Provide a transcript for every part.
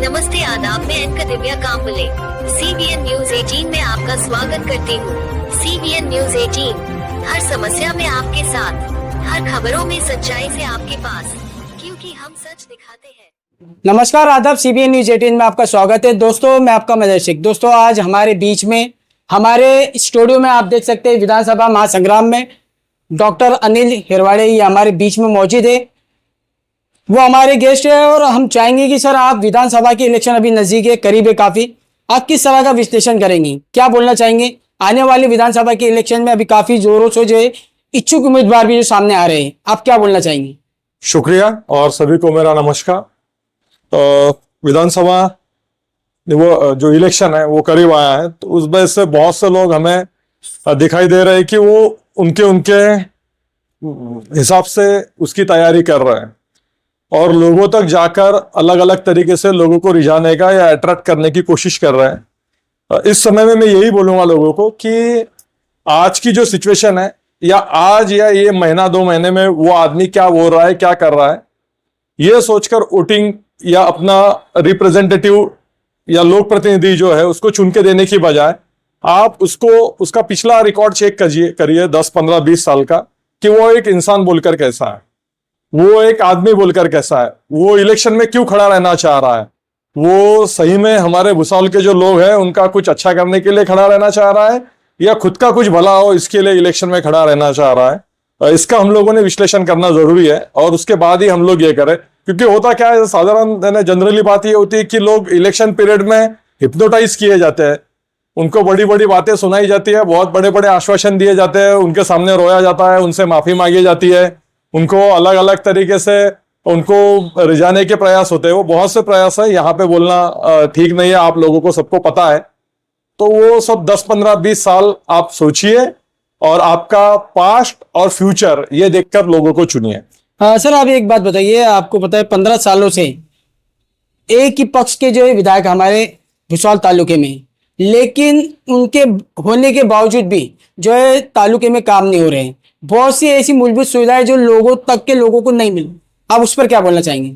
नमस्ते आदाब, मैं anchor Divya Kamble CBN news 18 में आपका स्वागत करती हूँ। CBN न्यूज 18 हर समस्या में आपके साथ, हर खबरों में सच्चाई से आपके पास, क्योंकि हम सच दिखाते हैं। नमस्कार आदाब, CBN न्यूज 18 में आपका स्वागत है। दोस्तों मैं आपका मदरशिक। दोस्तों आज हमारे बीच में हमारे स्टूडियो में आप देख सकते हैं विधानसभा महासंग्राम में डॉक्टर अनिल हिरवाड़े ये हमारे बीच में मौजूद है। वो हमारे गेस्ट है और हम चाहेंगे कि सर आप विधानसभा के इलेक्शन अभी नजदीक है, करीब है काफी, आप किस तरह का विश्लेषण करेंगे, क्या बोलना चाहेंगे? आने वाले विधानसभा के इलेक्शन में अभी काफी जोरों से जो है इच्छुक उम्मीदवार भी जो सामने आ रहे हैं, आप क्या बोलना चाहेंगे? शुक्रिया और सभी को मेरा नमस्कार। विधानसभा वो जो इलेक्शन है वो करीब आया है, तो उस वजह से बहुत से लोग हमें दिखाई दे रहे हैं कि वो उनके हिसाब से उसकी तैयारी कर रहे हैं और लोगों तक जाकर अलग अलग तरीके से लोगों को रिझाने का या अट्रैक्ट करने की कोशिश कर रहे हैं। इस समय में मैं यही बोलूंगा लोगों को कि आज की जो सिचुएशन है या आज या ये महीना 2 महीने में वो आदमी क्या बोल रहा है, क्या कर रहा है, ये सोचकर वोटिंग या अपना रिप्रेजेंटेटिव या लोक प्रतिनिधि जो है उसको चुन के देने की बजाय आप उसका पिछला रिकॉर्ड चेक करिए 10, 15, 20 साल का, कि वो एक इंसान बोलकर कैसा है, वो एक आदमी बोलकर कैसा है, वो इलेक्शन में क्यों खड़ा रहना चाह रहा है, वो सही में हमारे भुसावल के जो लोग हैं उनका कुछ अच्छा करने के लिए खड़ा रहना चाह रहा है या खुद का कुछ भला हो इसके लिए इलेक्शन में खड़ा रहना चाह रहा है। इसका हम लोगों ने विश्लेषण करना जरूरी है और उसके बाद ही हम लोग ये करें, क्योंकि होता क्या है, साधारण जनरली बात ये होती है कि लोग इलेक्शन पीरियड में हिप्नोटाइज किए जाते हैं, उनको बड़ी बड़ी बातें सुनाई जाती है, बहुत बड़े बड़े आश्वासन दिए जाते हैं, उनके सामने रोया जाता है, उनसे माफी मांगी जाती है, उनको अलग अलग तरीके से उनको रिझाने के प्रयास होते हैं। वो बहुत से प्रयास है, यहाँ पे बोलना ठीक नहीं है, आप लोगों को सबको पता है। तो वो सब 10, 15, 20 साल आप सोचिए और आपका पास्ट और फ्यूचर ये देखकर लोगों को चुनिए। सर आप एक बात बताइए, आपको पता है 15 सालों से एक ही पक्ष के जो है विधायक हमारे भुसावल तालुके में, लेकिन उनके होने के बावजूद भी जो है तालुके में काम नहीं हो रहे हैं। बहुत सी ऐसी मूलभूत सुविधाएं जो लोगों को नहीं मिली, आप उस पर क्या बोलना चाहेंगे?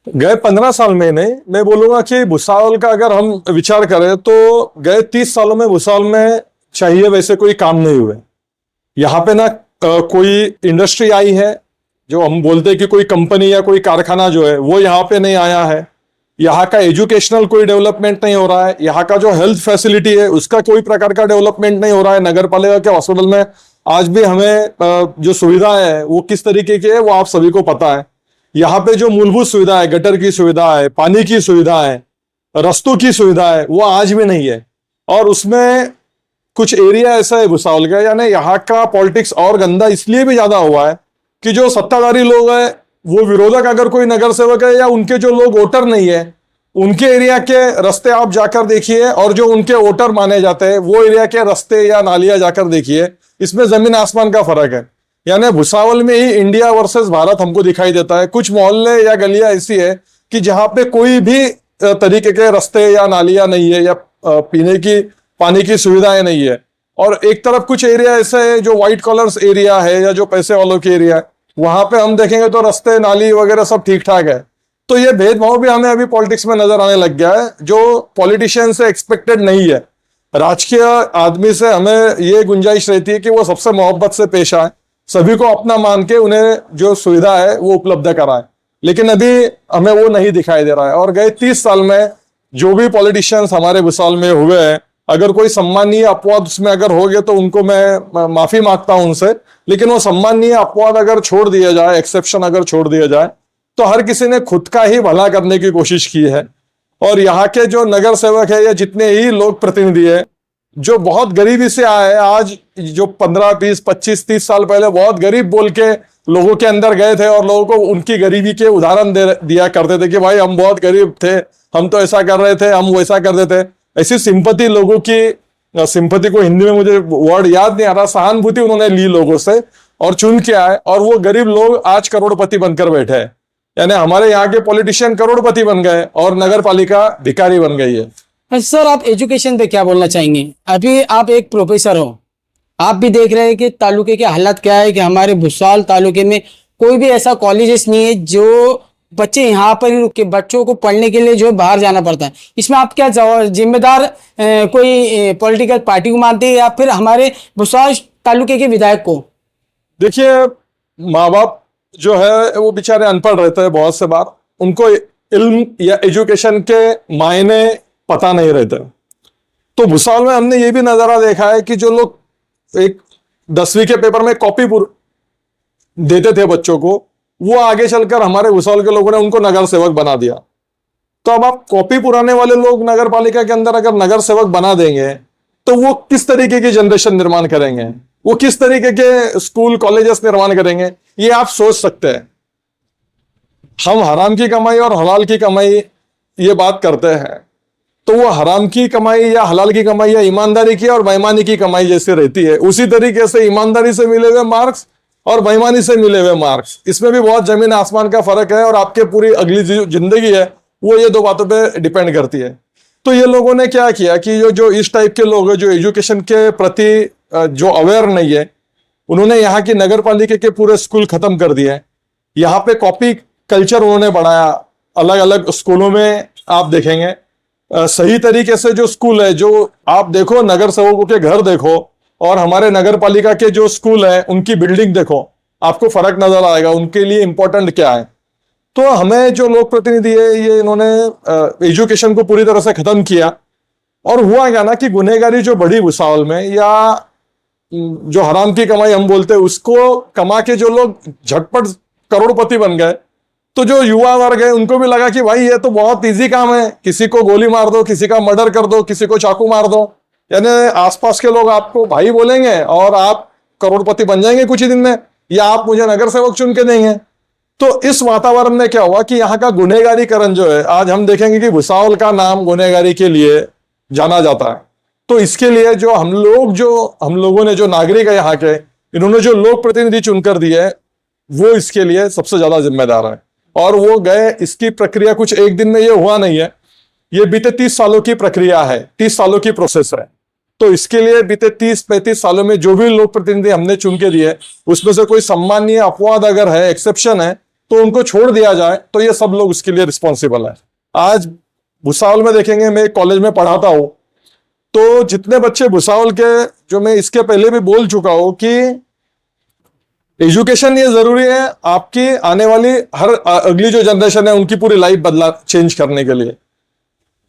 गए 15 साल में नहीं, मैं बोलूंगा कि भुसावल का अगर हम विचार करें तो गए 30 सालों में भुसावल में चाहिए वैसे कोई काम नहीं हुए। यहाँ पे ना कोई इंडस्ट्री आई है, जो हम बोलते हैं कि कोई कंपनी या कोई कारखाना जो है वो यहाँ पे नहीं आया है। यहाँ का एजुकेशनल कोई डेवलपमेंट नहीं हो रहा है, यहाँ का जो हेल्थ फैसिलिटी है उसका कोई प्रकार का डेवलपमेंट नहीं हो रहा है। नगर पालिका के हॉस्पिटल में आज भी हमें जो सुविधा है वो किस तरीके की है वो आप सभी को पता है। यहाँ पे जो मूलभूत सुविधा है, गटर की सुविधा है, पानी की सुविधा है, रस्तों की सुविधा है, वो आज भी नहीं है। और उसमें कुछ एरिया ऐसा है भुसावल का, यानी यहाँ का पॉलिटिक्स और गंदा इसलिए भी ज्यादा हुआ है कि जो सत्ताधारी लोग हैं वो विरोधक अगर कोई नगर सेवक है या उनके जो लोग वोटर नहीं है, उनके एरिया के रास्ते आप जाकर देखिए और जो उनके वोटर माने जाते हैं वो एरिया के रास्ते या नालियां जाकर देखिए, इसमें जमीन आसमान का फर्क है। यानी भुसावल में ही इंडिया वर्सेस भारत हमको दिखाई देता है। कुछ मोहल्ले या गलियां ऐसी है कि जहां पे कोई भी तरीके के रास्ते या नालियां नहीं है या पीने की पानी की सुविधाएं नहीं है, और एक तरफ कुछ एरिया ऐसे है जो व्हाइट कॉलर्स एरिया है या जो पैसे वालों के एरिया है, वहां पे हम देखेंगे तो रास्ते नाली वगैरह सब ठीक ठाक है। तो ये भेदभाव भी हमें अभी पॉलिटिक्स में नजर आने लग गया है, जो पॉलिटिशियन से एक्सपेक्टेड नहीं है। राजकीय आदमी से हमें ये गुंजाइश रहती है कि वो सबसे मोहब्बत से पेश आए, सभी को अपना मान के उन्हें जो सुविधा है वो उपलब्ध कराए, लेकिन अभी हमें वो नहीं दिखाई दे रहा है। और गए 30 साल में जो भी पॉलिटिशियंस हमारे भुसावल में हुए हैं, अगर कोई सम्माननीय अपवाद उसमें अगर हो गए तो उनको मैं माफी मांगता हूं उनसे, लेकिन वो सम्माननीय अपवाद अगर छोड़ दिया जाए, एक्सेप्शन अगर छोड़ दिया जाए, तो हर किसी ने खुद का ही भला करने की कोशिश की है। और यहाँ के जो नगर सेवक है या जितने ही लोक प्रतिनिधि है जो बहुत गरीबी से आए, आज जो 15, 20, 25, 30 साल पहले बहुत गरीब बोल के लोगों के अंदर गए थे और लोगों को उनकी गरीबी के उदाहरण दिया करते थे कि भाई हम बहुत गरीब थे, हम तो ऐसा कर रहे थे, हम वैसा कर रहे थे। ऐसी सिंपैथी, लोगों की सिंपैथी को हिंदी में मुझे वर्ड याद नहीं आ रहा, सहानुभूति उन्होंने ली लोगों से और चुन के आए, और वो गरीब लोग आज करोड़पति बनकर बैठे हैं। यानी हमारे यहाँ के पॉलिटिशियन करोड़पति बन गए और नगर पालिका भिखारी बन गई है। सर आप एजुकेशन पे क्या बोलना चाहेंगे? अभी आप एक प्रोफेसर हो, आप भी देख रहे हैं कि तालुके के हालत क्या है, कि हमारे भुसावल तालुके में कोई भी ऐसा कॉलेजेस नहीं है जो बच्चे यहाँ पर के बच्चों को पढ़ने के लिए जो है बाहर जाना पड़ता है, इसमें आप क्या जिम्मेदार कोई पॉलिटिकल पार्टी को मानते हैं या फिर हमारे भुसावल तालुके के विधायक को? देखिए, माँ बाप जो है वो बेचारे अनपढ़ रहते हैं बहुत से बार, उनको इल्म या एजुकेशन के मायने पता नहीं रहते। तो भुसावल में हमने ये भी नजारा देखा है कि जो लोग एक 10वीं के पेपर में कॉपी देते थे बच्चों को, वो आगे चलकर हमारे भुसावल के लोगों ने उनको नगर सेवक बना दिया। तो अब आप कॉपी पुराने वाले लोग नगर पालिका के अंदर अगर नगर सेवक बना देंगे तो वो किस तरीके की जनरेशन निर्माण करेंगे, वो किस तरीके के स्कूल कॉलेजेस निर्माण करेंगे, ये आप सोच सकते हैं। हम हराम की कमाई और हलाल की कमाई ये बात करते हैं, तो वो हराम की कमाई या हलाल की कमाई या ईमानदारी की और बेईमानी की कमाई जैसे रहती है, उसी तरीके से ईमानदारी से मिले हुए मार्क्स और बेईमानी से मिले हुए मार्क्स, इसमें भी बहुत जमीन आसमान का फर्क है। और आपके पूरी अगली जिंदगी है वो ये दो बातों पे डिपेंड करती है। तो ये लोगों ने क्या किया कि जो इस टाइप के लोग हैं जो एजुकेशन के प्रति जो अवेयर नहीं है, उन्होंने यहाँ की नगर पालिका के पूरे स्कूल खत्म कर दिए। यहाँ पे कॉपी कल्चर उन्होंने बढ़ाया। अलग अलग स्कूलों में आप देखेंगे सही तरीके से जो स्कूल है, जो आप देखो नगर सेवकों के घर देखो और हमारे नगर पालिका के जो स्कूल है उनकी बिल्डिंग देखो, आपको फर्क नजर आएगा उनके लिए इंपॉर्टेंट क्या है। तो हमें जो लोक प्रतिनिधि है ये इन्होंने एजुकेशन को पूरी तरह से खत्म किया। और हुआ क्या ना कि गुनहगारी जो बढ़ी भुसावल में, या जो हराम की कमाई हम बोलते हैं, उसको कमा के जो लोग झटपट करोड़पति बन गए, तो जो युवा वर्ग है उनको भी लगा कि भाई ये तो बहुत इजी काम है, किसी को गोली मार दो, किसी का मर्डर कर दो, किसी को चाकू मार दो, यानी आसपास के लोग आपको भाई बोलेंगे और आप करोड़पति बन जाएंगे कुछ ही दिन में, या आप मुझे नगर सेवक चुन के देंगे। तो इस वातावरण में क्या हुआ कि यहाँ का गुनहगारीकरण जो है, आज हम देखेंगे कि भुसावल का नाम गुनहगारी के लिए जाना जाता है। तो इसके लिए जो हम लोगों ने जो नागरिक है यहाँ के, इन्होंने जो लोक प्रतिनिधि चुनकर दिए है, वो इसके लिए सबसे ज्यादा जिम्मेदार है। और वो गए, इसकी प्रक्रिया कुछ एक दिन में ये हुआ नहीं है, ये बीते 30 सालों की प्रक्रिया है, 30 सालों की प्रोसेस है। तो इसके लिए बीते 30-35 सालों में जो भी लोक प्रतिनिधि हमने चुन के दिए, उसमें से कोई सम्माननीय अपवाद अगर है, एक्सेप्शन है, तो उनको छोड़ दिया जाए, तो ये सब लोग उसके लिए रिस्पॉन्सिबल है। आज भुसावल में देखेंगे, मैं एक कॉलेज में पढ़ाता हूं, तो जितने बच्चे भुसावल के, जो मैं इसके पहले भी बोल चुका हूं कि एजुकेशन ये जरूरी है आपकी आने वाली हर अगली जो जनरेशन है उनकी पूरी लाइफ चेंज करने के लिए।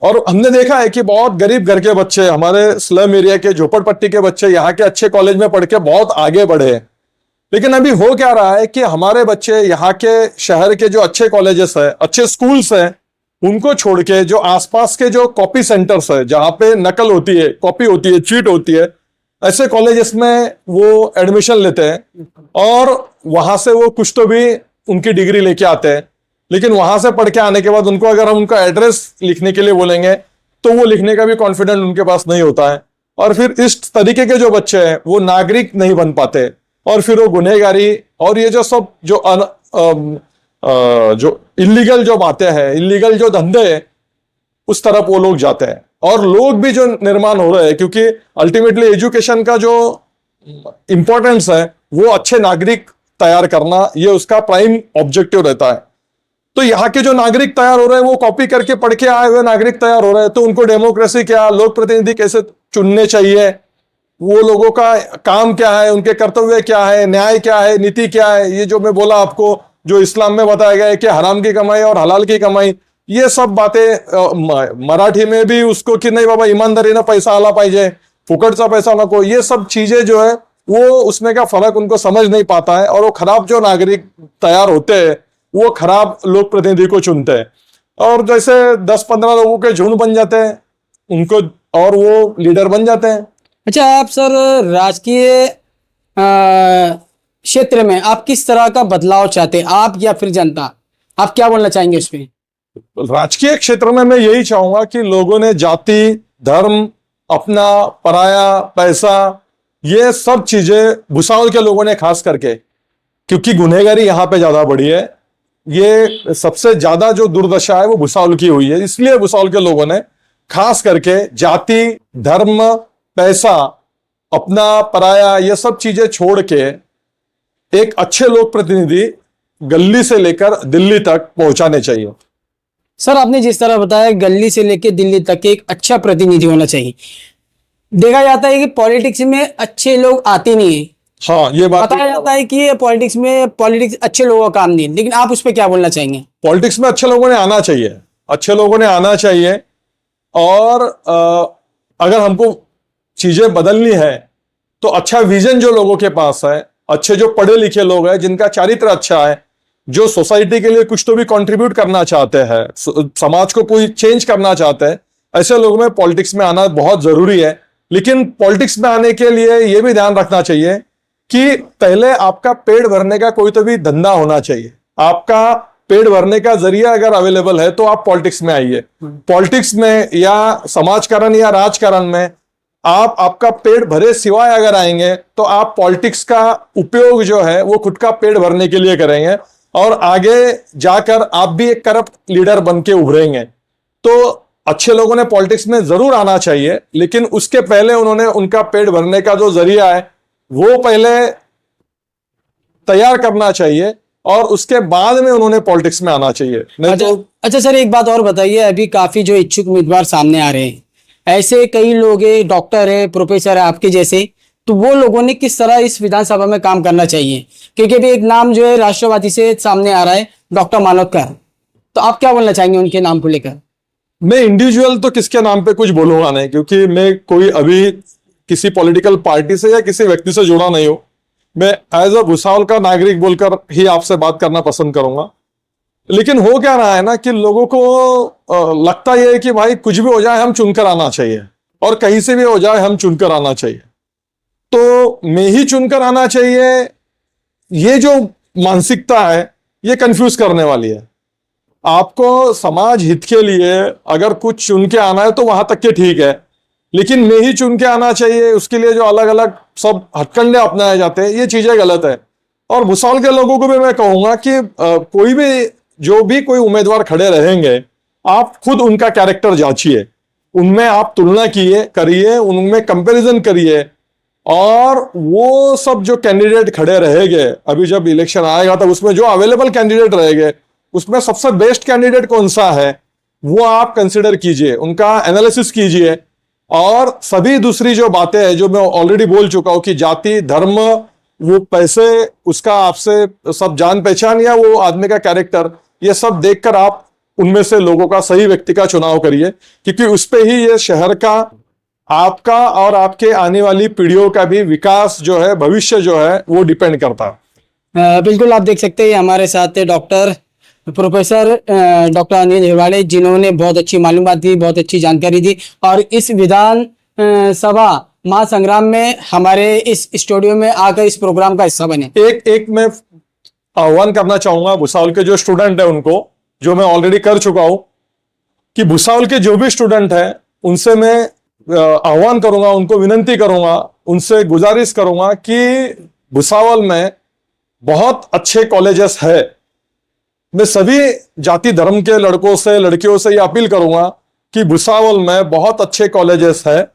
और हमने देखा है कि बहुत गरीब घर के बच्चे, हमारे स्लम एरिया के झोपड़पट्टी के बच्चे यहाँ के अच्छे कॉलेज में पढ़ के बहुत आगे बढ़े हैं। लेकिन अभी हो क्या रहा है कि हमारे बच्चे यहाँ के शहर के जो अच्छे कॉलेजेस है, अच्छे स्कूल्स हैं, उनको छोड़ के जो आसपास के जो कॉपी सेंटर्स है, जहाँ पे नकल होती है, कॉपी होती है, चीट होती है, ऐसे कॉलेजेस में वो एडमिशन लेते हैं और वहां से वो कुछ तो भी उनकी डिग्री लेके आते हैं। लेकिन वहां से पढ़ के आने के बाद उनको अगर हम उनका एड्रेस लिखने के लिए बोलेंगे तो वो लिखने का भी कॉन्फिडेंस उनके पास नहीं होता है। और फिर इस तरीके के जो बच्चे हैं वो नागरिक नहीं बन पाते, और फिर वो गुनहगारी और ये जो सब जो इलीगल जो बातें हैं, इलीगल जो धंधे हैं, उस तरफ वो लोग जाते हैं। और लोग भी जो निर्माण हो रहे हैं, क्योंकि अल्टीमेटली एजुकेशन का जो इंपॉर्टेंस है वो अच्छे नागरिक तैयार करना, ये उसका प्राइम ऑब्जेक्टिव रहता है। तो यहाँ के जो नागरिक तैयार हो रहे हैं वो कॉपी करके पढ़ के आए हुए नागरिक तैयार हो रहे हैं। तो उनको डेमोक्रेसी क्या, लोक प्रतिनिधि कैसे चुनने चाहिए, वो लोगों का काम क्या है, उनके कर्तव्य क्या है, न्याय क्या है, नीति क्या है, ये जो मैं बोला आपको, जो इस्लाम में बताया गया है कि हराम की कमाई और हलाल की कमाई, ये सब बातें मराठी में भी उसको कि नहीं बाबा ईमानदारी ना पैसा आला पाहिजे, फुकटचा पैसा नको, ये सब चीजें जो है वो उसमें का फर्क उनको समझ नहीं पाता है। और वो खराब जो नागरिक तैयार होते हैं वो खराब लोक प्रतिनिधि को चुनते हैं, और जैसे 10-15 लोगों के झुंड बन जाते हैं उनको, और वो लीडर बन जाते हैं। अच्छा, आप सर राजकीय क्षेत्र में आप किस तरह का बदलाव चाहते हैं, आप या फिर जनता, आप क्या बोलना चाहेंगे इस पे? राजकीय क्षेत्र में मैं यही चाहूंगा कि लोगों ने जाति, धर्म, अपना पराया, पैसा, ये सब चीजें भुसावल के लोगों ने खास करके, क्योंकि गुनहगारी यहाँ पे ज्यादा बढ़ी है, ये सबसे ज्यादा जो दुर्दशा है वो भुसावल की हुई है, इसलिए भुसावल के लोगों ने खास करके जाति, धर्म, पैसा, अपना पराया, ये सब चीजें छोड़ के एक अच्छे लोक प्रतिनिधि गली से लेकर दिल्ली तक पहुंचाने चाहिए। सर आपने जिस तरह बताया गली से लेकर दिल्ली तक एक अच्छा प्रतिनिधि होना चाहिए। देखा जाता है कि पॉलिटिक्स में अच्छे लोग आते नहीं है। हाँ, ये बात बताया जाता है कि ये पॉलिटिक्स अच्छे लोगों का काम नहीं है, लेकिन आप उस पर क्या बोलना चाहेंगे? पॉलिटिक्स में अच्छे लोगों ने आना चाहिए, अच्छे लोगों ने आना चाहिए। और अगर हमको चीजें बदलनी है तो अच्छा विजन जो लोगों के पास है, अच्छे जो पढ़े लिखे लोग हैं, जिनका चरित्र अच्छा है, जो सोसाइटी के लिए कुछ तो भी कंट्रीब्यूट करना चाहते हैं, समाज को कोई चेंज करना चाहते हैं, ऐसे लोगों में पॉलिटिक्स में आना बहुत जरूरी है। लेकिन पॉलिटिक्स में आने के लिए यह भी ध्यान रखना चाहिए कि पहले आपका पेट भरने का कोई तो भी धंधा होना चाहिए। आपका पेट भरने का जरिया अगर अवेलेबल है तो आप पॉलिटिक्स में आइए। पॉलिटिक्स में या समाजकारण या राजकारण में आप आपका पेट भरे सिवाय अगर आएंगे तो आप पॉलिटिक्स का उपयोग जो है वो खुद का पेट भरने के लिए करेंगे और आगे जाकर आप भी एक करप्ट लीडर बन के उभरेंगे। तो अच्छे लोगों ने पॉलिटिक्स में जरूर आना चाहिए, लेकिन उसके पहले उन्होंने उनका पेट भरने का जो जरिया है वो पहले तैयार करना चाहिए और उसके बाद में उन्होंने पॉलिटिक्स में आना चाहिए। नहीं अच्छा सर, एक बात और बताइए, अभी काफी जो इच्छुक उम्मीदवार सामने आ रहे हैं, ऐसे कई लोग हैं, डॉक्टर है, प्रोफेसर है आपके जैसे, तो वो लोगों ने किस तरह इस विधानसभा में काम करना चाहिए? क्योंकि अभी एक नाम जो है राष्ट्रवादी से सामने आ रहा है, डॉक्टर मानोदकर, तो आप क्या बोलना चाहेंगे उनके नाम को लेकर? मैं इंडिविजुअल तो किसके नाम पे कुछ बोलूंगा नहीं, क्योंकि मैं कोई अभी किसी पॉलिटिकल पार्टी से या किसी व्यक्ति से जुड़ा नहीं हूं। मैं एज अ भुसावल का नागरिक बोलकर ही आपसे बात करना पसंद करूंगा। लेकिन हो क्या रहा है ना कि लोगों को लगता यह है कि भाई कुछ भी हो जाए हम चुनकर आना चाहिए और कहीं से भी हो जाए हम चुनकर आना चाहिए, तो मैं ही चुनकर आना चाहिए। ये जो मानसिकता है ये कंफ्यूज करने वाली है। आपको समाज हित के लिए अगर कुछ चुन के आना है तो वहां तक के ठीक है, लेकिन मैं ही चुन के आना चाहिए, उसके लिए जो अलग अलग सब हथकंडे अपनाए जाते हैं, ये चीजें गलत है। और भुसावल के लोगों को भी मैं कहूंगा कि कोई भी जो भी कोई उम्मीदवार खड़े रहेंगे, आप खुद उनका कैरेक्टर जांचिए, उनमें आप तुलना करिए, उनमें कंपैरिजन करिए। और वो सब जो कैंडिडेट खड़े रहेंगे, अभी जब इलेक्शन आएगा तब उसमें जो अवेलेबल कैंडिडेट रहेंगे उसमें सबसे बेस्ट कैंडिडेट कौन सा है वो आप कंसिडर कीजिए, उनका एनालिसिस कीजिए। और सभी दूसरी जो बातें हैं जो मैं ऑलरेडी बोल चुका हूं कि जाति, धर्म, वो पैसे, उसका आपसे सब जान पहचान या वो आदमी का कैरेक्टर, ये सब देखकर आप उनमें से लोगों का सही व्यक्ति का चुनाव करिए, क्योंकि उस पे ही ये शहर का, आपका और आपके आने वाली पीढ़ियों का भी विकास जो है, भविष्य जो है वो डिपेंड करता है। बिल्कुल, आप देख सकते हैं हमारे साथ डॉक्टर प्रोफेसर डॉक्टर अनिल हिरवाड़े, जिन्होंने बहुत अच्छी मालूमात दी, बहुत अच्छी जानकारी दी और इस विधान सभा महासंग्राम में हमारे इस स्टूडियो में आकर इस प्रोग्राम का हिस्सा बने। एक मैं आह्वान करना चाहूंगा भुसावल के जो स्टूडेंट है उनको, जो मैं ऑलरेडी कर चुका हूं, कि भुसावल के जो भी स्टूडेंट है उनसे मैं आह्वान करूंगा, उनको विनंती करूंगा, उनसे गुजारिश करूंगा कि भुसावल में बहुत अच्छे कॉलेजेस है। मैं सभी जाति धर्म के लड़कों से, लड़कियों से ये अपील करूंगा कि भुसावल में बहुत अच्छे कॉलेजेस है।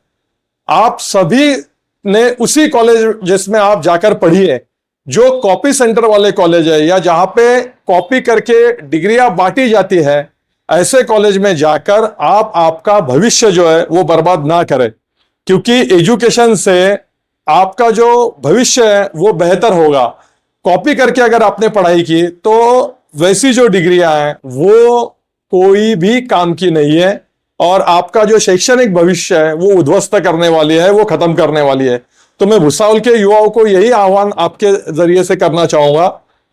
आप सभी ने उसी कॉलेज जिसमें आप जाकर पढ़िए, जो कॉपी सेंटर वाले कॉलेज है या जहां पे कॉपी करके डिग्रियां बांटी जाती है, ऐसे कॉलेज में जाकर आप आपका भविष्य जो है वो बर्बाद ना करें, क्योंकि एजुकेशन से आपका जो भविष्य है वो बेहतर होगा। कॉपी करके अगर आपने पढ़ाई की तो वैसी जो डिग्रियां हैं वो कोई भी काम की नहीं है और आपका जो शैक्षणिक भविष्य है वो उद्ध्वस्त करने वाली है, वो खत्म करने वाली है। तो मैं भुसावल के युवाओं को यही आह्वान आपके जरिए से करना चाहूंगा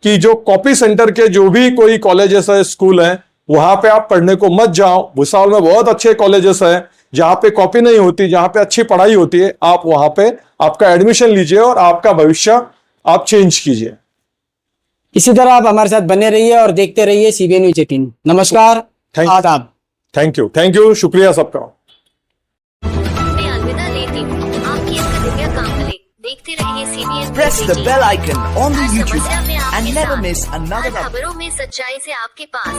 कि जो कॉपी सेंटर के जो भी कोई कॉलेजेस है, स्कूल है, वहां पे आप पढ़ने को मत जाओ। भुसावल में बहुत अच्छे कॉलेजेस है जहां पे कॉपी नहीं होती, जहां पे अच्छी पढ़ाई होती है। आप वहां पे आपका एडमिशन लीजिए और आपका भविष्य आप चेंज कीजिए। इसी तरह आप हमारे साथ बने रहिए और देखते रहिए CBN News 18। नमस्कार, आदाब। थैंक यू, शुक्रिया सबका। मैं अलविदा लेती हूँ, आपकी दिव्या कांबले। देखते रहिए CBN News 18। Press the bell icon on the her YouTube समस्या में app आपके and never साथ, miss another हर update. खबरों में सच्चाई से आपके पास,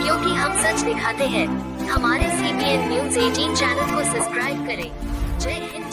क्योंकि हम सच दिखाते हैं। हमारे CBN News 18 चैनल को सब्सक्राइब करें। जय हिंद।